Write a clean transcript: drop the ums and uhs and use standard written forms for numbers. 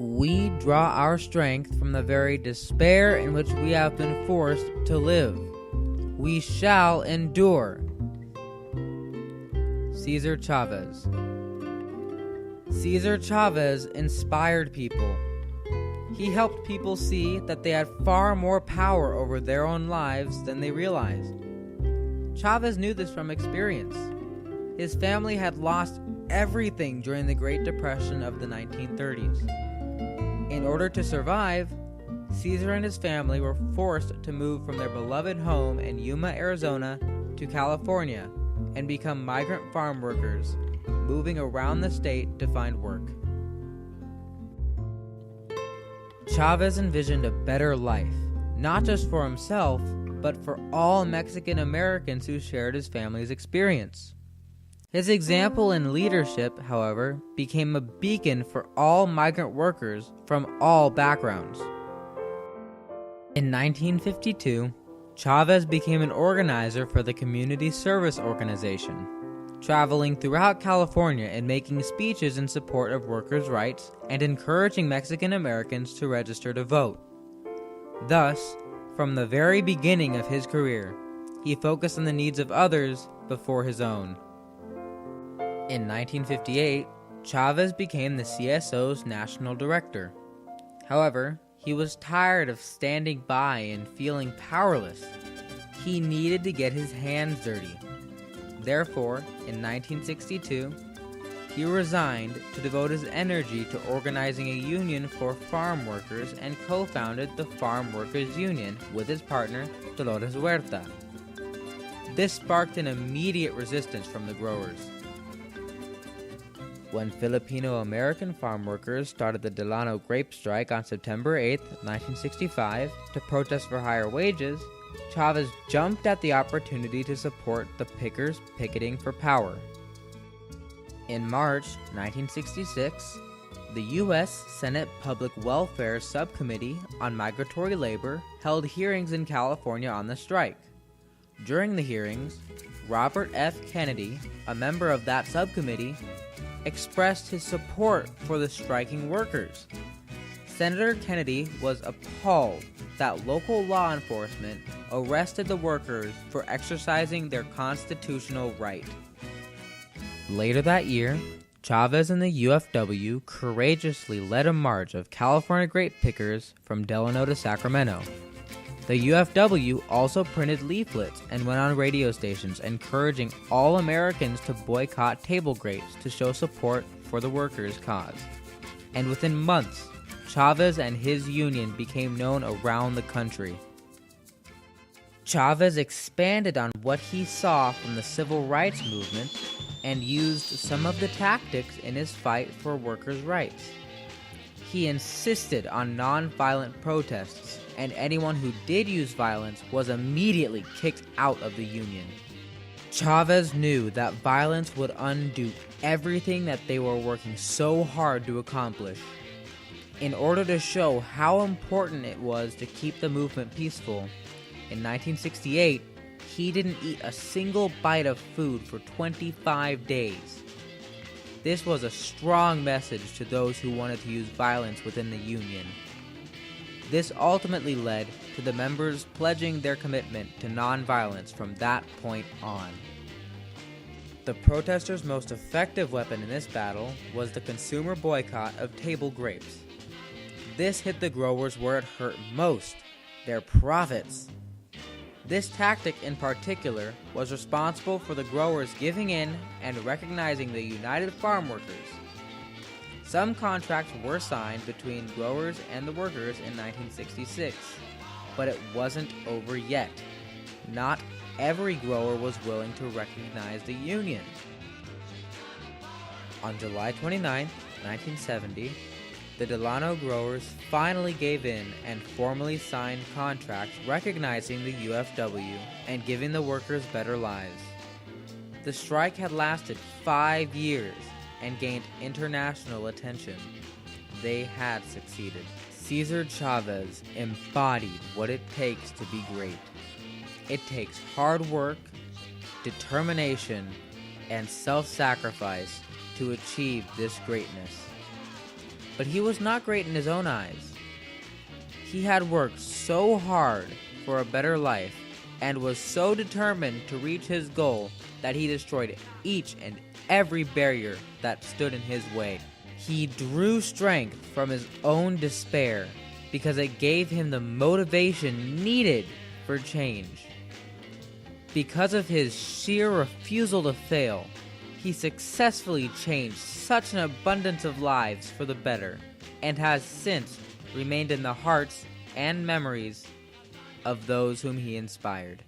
We draw our strength from the very despair in which we have been forced to live. We shall endure. Cesar Chavez. Cesar Chavez inspired people. He helped people see that they had far more power over their own lives than they realized. Chavez knew this from experience. His family had lost everything during the Great Depression of the 1930s. In order to survive, Cesar and his family were forced to move from their beloved home in Yuma, Arizona, to California and become migrant farm workers, moving around the state to find work. Chavez envisioned a better life, not just for himself, but for all Mexican Americans who shared his family's experience. His example in leadership, however, became a beacon for all migrant workers from all backgrounds. In 1952, Chavez became an organizer for the Community Service Organization, traveling throughout California and making speeches in support of workers' rights and encouraging Mexican Americans to register to vote. Thus, from the very beginning of his career, he focused on the needs of others before his own. In 1958, Chavez became the CSO's national director. However, he was tired of standing by and feeling powerless. He needed to get his hands dirty. Therefore, in 1962, he resigned to devote his energy to organizing a union for farm workers and co-founded the Farm Workers Union with his partner, Dolores Huerta. This sparked an immediate resistance from the growers. When Filipino-American farm workers started the Delano grape strike on September 8, 1965, to protest for higher wages, Chavez jumped at the opportunity to support the pickers picketing for power. In March 1966, the U.S. Senate Public Welfare Subcommittee on Migratory Labor held hearings in California on the strike. During the hearings, Robert F. Kennedy, a member of that subcommittee, expressed his support for the striking workers. Senator Kennedy was appalled that local law enforcement arrested the workers for exercising their constitutional right. Later that year, Chavez and the UFW courageously led a march of California grape pickers from Delano to Sacramento. The UFW also printed leaflets and went on radio stations encouraging all Americans to boycott table grapes to show support for the workers' cause. And within months, Chavez and his union became known around the country. Chavez expanded on what he saw from the civil rights movement and used some of the tactics in his fight for workers' rights. He insisted on nonviolent protests, and anyone who did use violence was immediately kicked out of the union. Chavez knew that violence would undo everything that they were working so hard to accomplish. In order to show how important it was to keep the movement peaceful, in 1968, he didn't eat a single bite of food for 25 days. This was a strong message to those who wanted to use violence within the union. This ultimately led to the members pledging their commitment to nonviolence from that point on. The protesters' most effective weapon in this battle was the consumer boycott of table grapes. This hit the growers where it hurt most, their profits. This tactic in particular was responsible for the growers giving in and recognizing the United Farm Workers. Some contracts were signed between growers and the workers in 1966, but it wasn't over yet. Not every grower was willing to recognize the union. On July 29, 1970, the Delano growers finally gave in and formally signed contracts recognizing the UFW and giving the workers better lives. The strike had lasted 5 years and gained international attention. They had succeeded. Cesar Chavez embodied what it takes to be great. It takes hard work, determination, and self-sacrifice to achieve this greatness. but he was not great in his own eyes. He had worked so hard for a better life and was so determined to reach his goal that he destroyed each and every barrier that stood in his way. He drew strength from his own despair because it gave him the motivation needed for change. Because of his sheer refusal to fail, he successfully changed such an abundance of lives for the better, and has since remained in the hearts and memories of those whom he inspired.